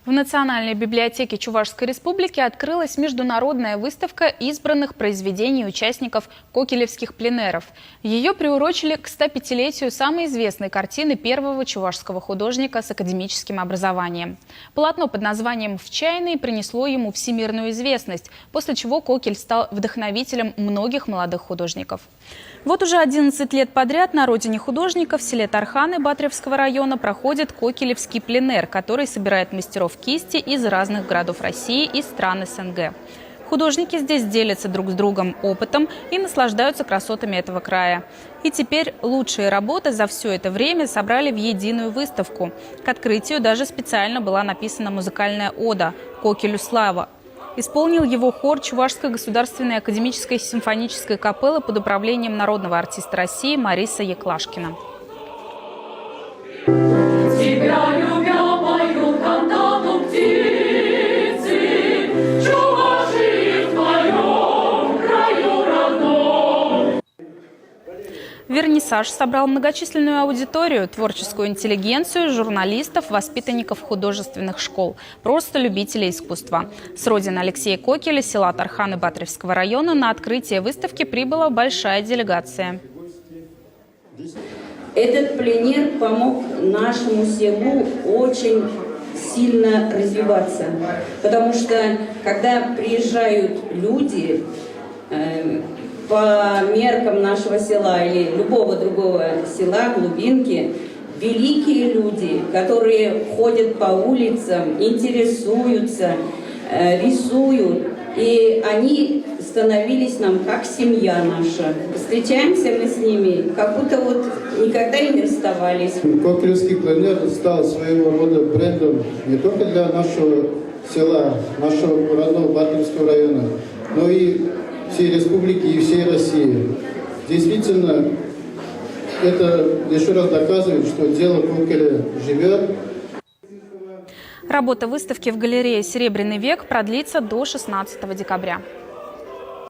В Национальной библиотеке Чувашской Республики открылась международная выставка избранных произведений участников кокелевских пленэров. Ее приурочили к 105-летию самой известной картины первого чувашского художника с академическим образованием. Полотно под названием «В чайной» принесло ему всемирную известность, после чего Кокель стал вдохновителем многих молодых художников. Вот уже 11 лет подряд на родине художника в селе Тарханы Батревского района проходит кокелевский пленэр, который собирает мастеров кисти из разных городов России и стран СНГ. Художники здесь делятся друг с другом опытом и наслаждаются красотами этого края. И теперь лучшие работы за все это время собрали в единую выставку. К открытию даже специально была написана музыкальная ода «Кокелю слава». Исполнил его хор Чувашской государственной академической симфонической капеллы под управлением народного артиста России Мариса Яклашкина. Вернисаж собрал многочисленную аудиторию, творческую интеллигенцию, журналистов, воспитанников художественных школ, просто любителей искусства. С родины Алексея Кокеля, села Тарханы Батревского района, на открытие выставки прибыла большая делегация. Этот пленэр помог нашему селу очень сильно развиваться, потому что когда приезжают люди по меркам нашего села или любого другого села, глубинки, великие люди, которые ходят по улицам, интересуются, рисуют, и они становились нам как семья наша. Встречаемся мы с ними, как будто вот никогда и не расставались. Кокелевский пленэр стал своего рода брендом не только для нашего села, нашего родного Батревского района, но и всей республики и всей России. Действительно, это еще раз доказывает, что дело Кокеля живет. Работа выставки в галерее «Серебряный век» продлится до 16 декабря.